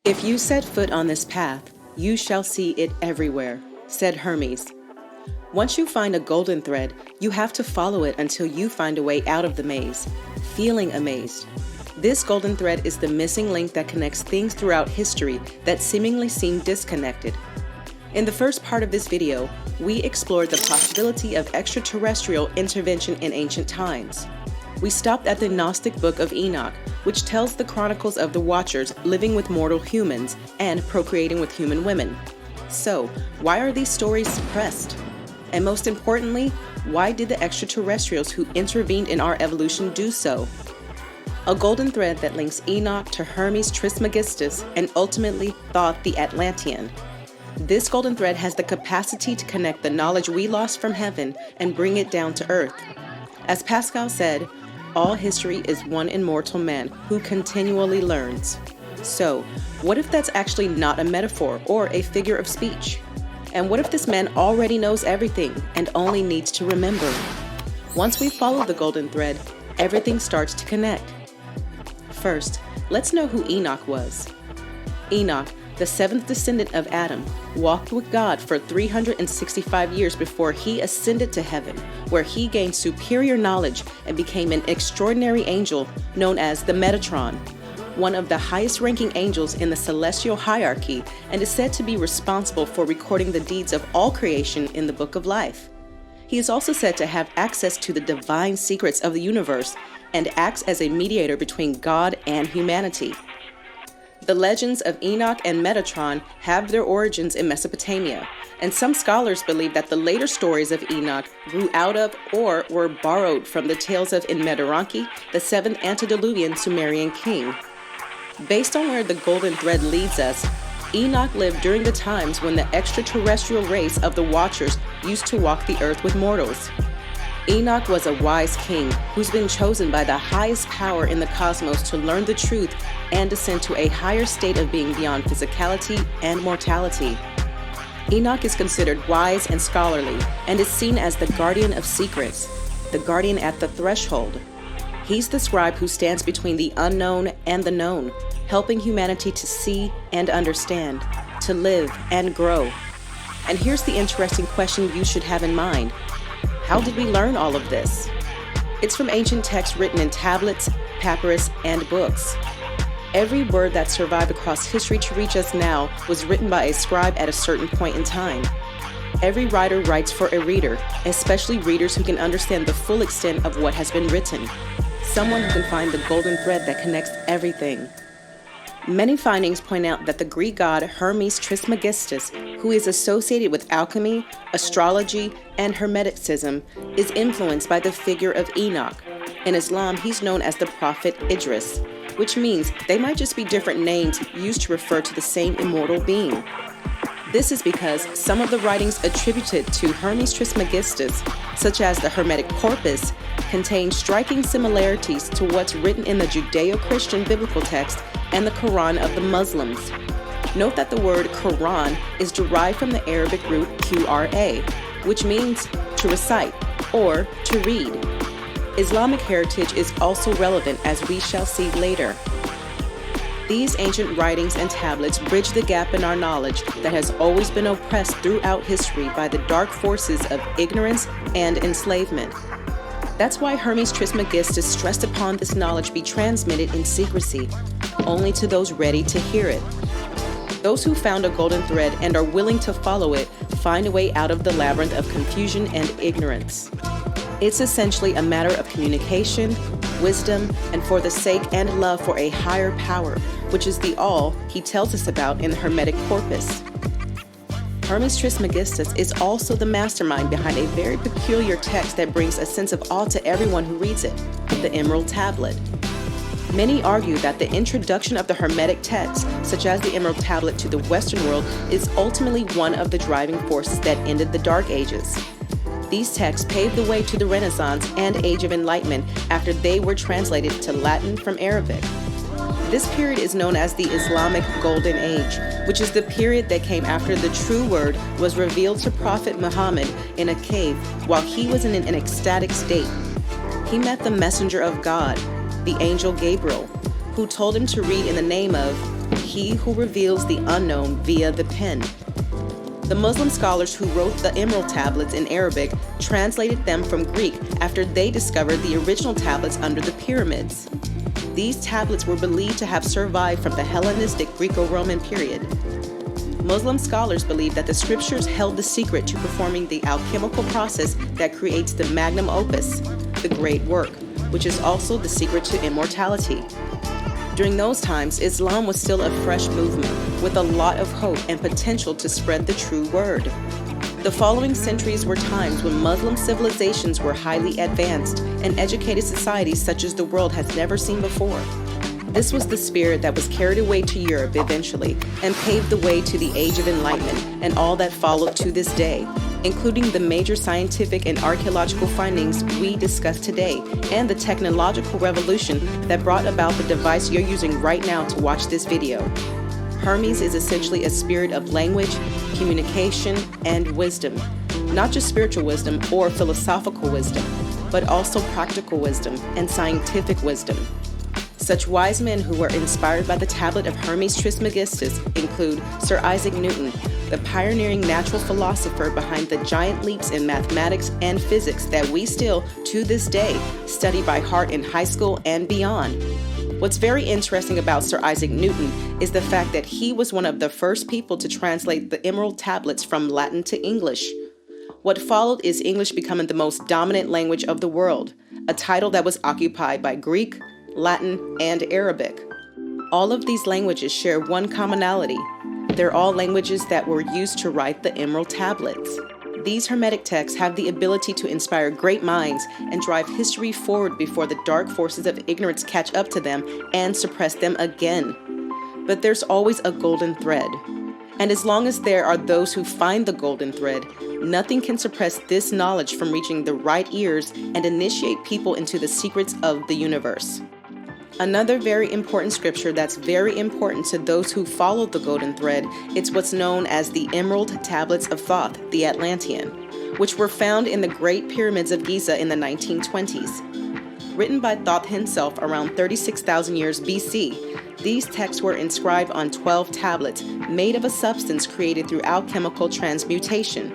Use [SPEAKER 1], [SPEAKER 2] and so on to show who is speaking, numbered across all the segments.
[SPEAKER 1] If you set foot on this path, you shall see it everywhere, said Hermes. Once you find a golden thread, you have to follow it until you find a way out of the maze, feeling amazed. This golden thread is the missing link that connects things throughout history that seemingly seem disconnected. In the first part of this video, we explored the possibility of extraterrestrial intervention in ancient times. We stopped at the Gnostic book of Enoch, which tells the chronicles of the Watchers living with mortal humans and procreating with human women. So, why are these stories suppressed? And most importantly, why did the extraterrestrials who intervened in our evolution do so? A golden thread that links Enoch to Hermes Trismegistus and ultimately Thoth the Atlantean. This golden thread has the capacity to connect the knowledge we lost from heaven and bring it down to earth. As Pascal said, all history is one immortal man who continually learns. So, what if that's actually not a metaphor or a figure of speech? And what if this man already knows everything and only needs to remember? Once we follow the golden thread, everything starts to connect. First, let's know who Enoch was. Enoch, the seventh descendant of Adam, walked with God for 365 years before he ascended to heaven, where he gained superior knowledge and became an extraordinary angel known as the Metatron, one of the highest-ranking angels in the celestial hierarchy, and is said to be responsible for recording the deeds of all creation in the Book of Life. He is also said to have access to the divine secrets of the universe and acts as a mediator between God and humanity. The legends of Enoch and Metatron have their origins in Mesopotamia, and some scholars believe that the later stories of Enoch grew out of or were borrowed from the tales of Enmedaranki, the seventh antediluvian Sumerian king. Based on where the golden thread leads us, Enoch lived during the times when the extraterrestrial race of the Watchers used to walk the earth with mortals. Enoch was a wise king who's been chosen by the highest power in the cosmos to learn the truth and ascend to a higher state of being beyond physicality and mortality. Enoch is considered wise and scholarly and is seen as the guardian of secrets, the guardian at the threshold. He's the scribe who stands between the unknown and the known, helping humanity to see and understand, to live and grow. And here's the interesting question you should have in mind. How did we learn all of this? It's from ancient texts written in tablets, papyrus, and books. Every word that survived across history to reach us now was written by a scribe at a certain point in time. Every writer writes for a reader, especially readers who can understand the full extent of what has been written. Someone who can find the golden thread that connects everything. Many findings point out that the Greek god Hermes Trismegistus, who is associated with alchemy, astrology, and Hermeticism, is influenced by the figure of Enoch. In Islam, he's known as the prophet Idris, which means they might just be different names used to refer to the same immortal being. This is because some of the writings attributed to Hermes Trismegistus, such as the Hermetic Corpus, contain striking similarities to what's written in the Judeo-Christian biblical text and the Quran of the Muslims. Note that the word Quran is derived from the Arabic root Qra, which means to recite or to read. Islamic heritage is also relevant, as we shall see later. These ancient writings and tablets bridge the gap in our knowledge that has always been oppressed throughout history by the dark forces of ignorance and enslavement. That's why Hermes Trismegistus stressed upon this knowledge be transmitted in secrecy, only to those ready to hear it. Those who found a golden thread and are willing to follow it find a way out of the labyrinth of confusion and ignorance. It's essentially a matter of communication, wisdom, and for the sake and love for a higher power, which is the all he tells us about in the Hermetic Corpus. Hermes Trismegistus is also the mastermind behind a very peculiar text that brings a sense of awe to everyone who reads it, the Emerald Tablet. Many argue that the introduction of the Hermetic texts, such as the Emerald Tablet to the Western world, is ultimately one of the driving forces that ended the Dark Ages. These texts paved the way to the Renaissance and Age of Enlightenment after they were translated to Latin from Arabic. This period is known as the Islamic Golden Age, which is the period that came after the true word was revealed to Prophet Muhammad in a cave while he was in an ecstatic state. He met the messenger of God, the angel Gabriel, who told him to read in the name of he who reveals the unknown via the pen. The Muslim scholars who wrote the Emerald tablets in Arabic translated them from Greek after they discovered the original tablets under the pyramids. These tablets were believed to have survived from the Hellenistic Greco-Roman period. Muslim scholars believe that the scriptures held the secret to performing the alchemical process that creates the magnum opus, the great work, which is also the secret to immortality. During those times, Islam was still a fresh movement with a lot of hope and potential to spread the true word. The following centuries were times when Muslim civilizations were highly advanced and educated societies such as the world has never seen before. This was the spirit that was carried away to Europe eventually and paved the way to the Age of Enlightenment and all that followed to this day, including the major scientific and archaeological findings we discuss today and the technological revolution that brought about the device you're using right now to watch this video. Hermes is essentially a spirit of language, communication, and wisdom. Not just spiritual wisdom or philosophical wisdom, but also practical wisdom and scientific wisdom. Such wise men who were inspired by the tablet of Hermes Trismegistus include Sir Isaac Newton, the pioneering natural philosopher behind the giant leaps in mathematics and physics that we still, to this day, study by heart in high school and beyond. What's very interesting about Sir Isaac Newton is the fact that he was one of the first people to translate the Emerald tablets from Latin to English. What followed is English becoming the most dominant language of the world, a title that was occupied by Greek, Latin, and Arabic. All of these languages share one commonality. They're all languages that were used to write the Emerald tablets. These Hermetic texts have the ability to inspire great minds and drive history forward before the dark forces of ignorance catch up to them and suppress them again. But there's always a golden thread. And as long as there are those who find the golden thread, nothing can suppress this knowledge from reaching the right ears and initiate people into the secrets of the universe. Another very important scripture that's very important to those who follow the golden thread is what's known as the Emerald Tablets of Thoth, the Atlantean, which were found in the Great Pyramids of Giza in the 1920s. Written by Thoth himself around 36,000 years BC, these texts were inscribed on 12 tablets made of a substance created through alchemical transmutation.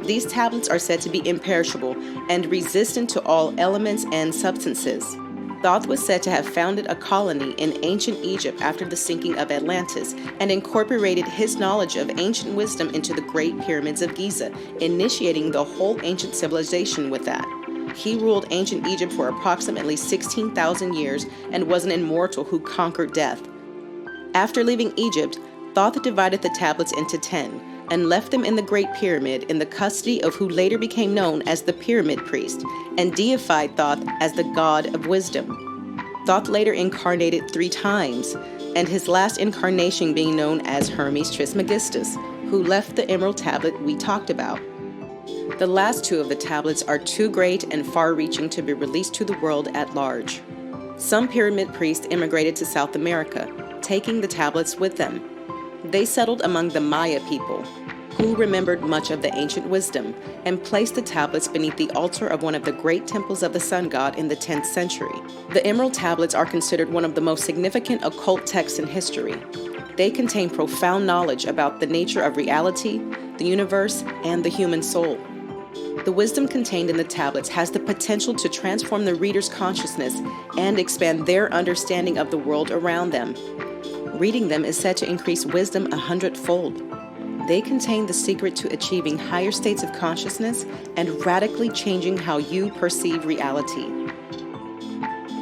[SPEAKER 1] These tablets are said to be imperishable and resistant to all elements and substances. Thoth was said to have founded a colony in ancient Egypt after the sinking of Atlantis and incorporated his knowledge of ancient wisdom into the Great Pyramids of Giza, initiating the whole ancient civilization with that. He ruled ancient Egypt for approximately 16,000 years and was an immortal who conquered death. After leaving Egypt, Thoth divided the tablets into 10 and left them in the Great Pyramid in the custody of who later became known as the Pyramid Priest and deified Thoth as the god of wisdom. Thoth later incarnated 3 times, and his last incarnation being known as Hermes Trismegistus, who left the Emerald Tablet we talked about. The last 2 of the tablets are too great and far-reaching to be released to the world at large. Some pyramid priests immigrated to South America, taking the tablets with them. They settled among the Maya people, who remembered much of the ancient wisdom, and placed the tablets beneath the altar of one of the great temples of the sun god in the 10th century. The Emerald tablets are considered one of the most significant occult texts in history. They contain profound knowledge about the nature of reality, the universe, and the human soul. The wisdom contained in the tablets has the potential to transform the reader's consciousness and expand their understanding of the world around them. Reading them is said to increase wisdom 100-fold. They contain the secret to achieving higher states of consciousness and radically changing how you perceive reality.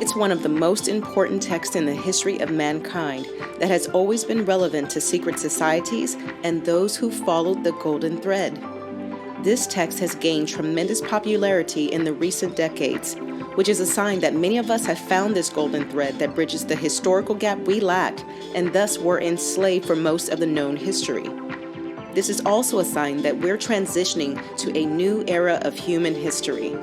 [SPEAKER 1] It's one of the most important texts in the history of mankind that has always been relevant to secret societies and those who followed the golden thread. This text has gained tremendous popularity in the recent decades, which is a sign that many of us have found this golden thread that bridges the historical gap we lacked and thus were enslaved for most of the known history. This is also a sign that we're transitioning to a new era of human history.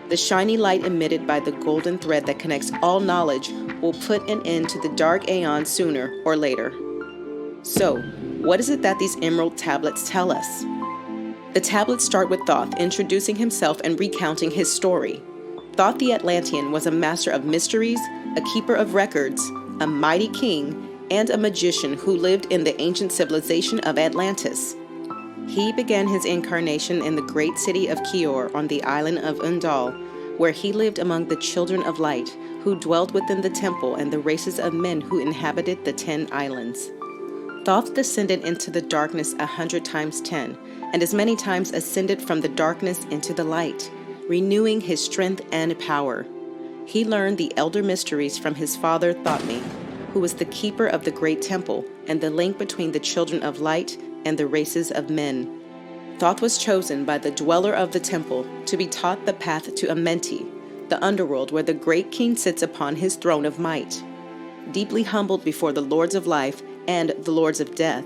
[SPEAKER 1] The shiny light emitted by the golden thread that connects all knowledge will put an end to the dark aeon sooner or later. So, what is it that these Emerald tablets tell us? The tablets start with Thoth introducing himself and recounting his story. Thoth the Atlantean was a master of mysteries, a keeper of records, a mighty king, and a magician who lived in the ancient civilization of Atlantis. He began his incarnation in the great city of Kior on the island of Undal, where he lived among the children of light, who dwelt within the temple and the races of men who inhabited the 10 islands. Thoth descended into the darkness 100 times 10, and as many times ascended from the darkness into the light, renewing his strength and power. He learned the elder mysteries from his father Thothme, who was the keeper of the great temple and the link between the children of light and the races of men. Thoth was chosen by the dweller of the temple to be taught the path to Amenti, the underworld where the great king sits upon his throne of might. Deeply humbled before the lords of life and the lords of death,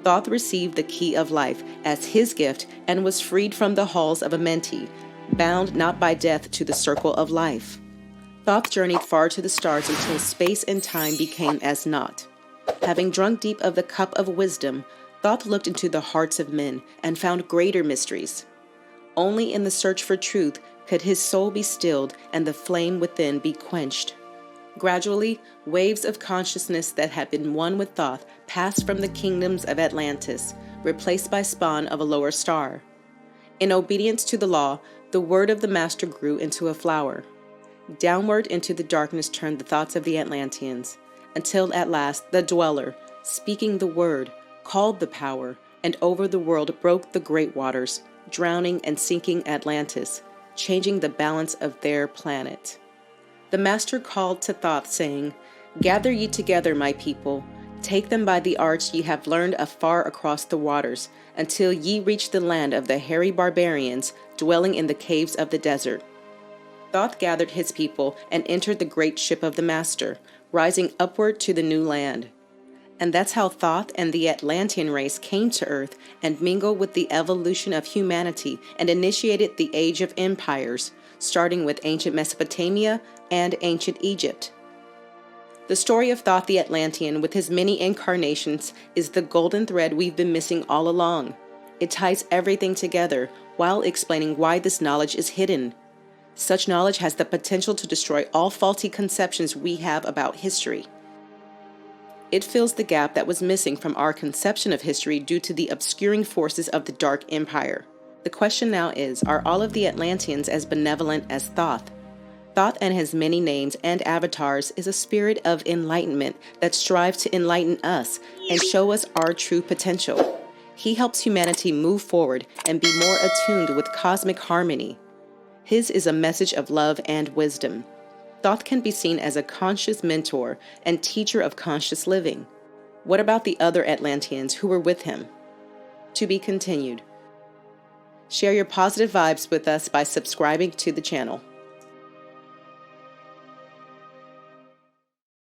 [SPEAKER 1] Thoth received the key of life as his gift and was freed from the halls of Amenti, bound not by death to the circle of life. Thoth journeyed far to the stars until space and time became as naught. Having drunk deep of the cup of wisdom, Thoth looked into the hearts of men and found greater mysteries. Only in the search for truth could his soul be stilled and the flame within be quenched. Gradually, waves of consciousness that had been one with Thoth passed from the kingdoms of Atlantis, replaced by spawn of a lower star. In obedience to the law, the word of the master grew into a flower. Downward into the darkness turned the thoughts of the Atlanteans, until at last the dweller, speaking the word, called the power, and over the world broke the great waters, drowning and sinking Atlantis, changing the balance of their planet. The master called to Thoth, saying, "Gather ye together, my people. Take them by the arts ye have learned afar across the waters, until ye reach the land of the hairy barbarians dwelling in the caves of the desert." Thoth gathered his people and entered the great ship of the master, rising upward to the new land. And that's how Thoth and the Atlantean race came to Earth and mingled with the evolution of humanity and initiated the Age of Empires, starting with ancient Mesopotamia and ancient Egypt. The story of Thoth the Atlantean with his many incarnations is the golden thread we've been missing all along. It ties everything together while explaining why this knowledge is hidden. Such knowledge has the potential to destroy all faulty conceptions we have about history. It fills the gap that was missing from our conception of history due to the obscuring forces of the Dark Empire. The question now is, are all of the Atlanteans as benevolent as Thoth? Thoth and his many names and avatars is a spirit of enlightenment that strives to enlighten us and show us our true potential. He helps humanity move forward and be more attuned with cosmic harmony. His is a message of love and wisdom. Thoth can be seen as a conscious mentor and teacher of conscious living. What about the other Atlanteans who were with him? To be continued. Share your positive vibes with us by subscribing to the channel.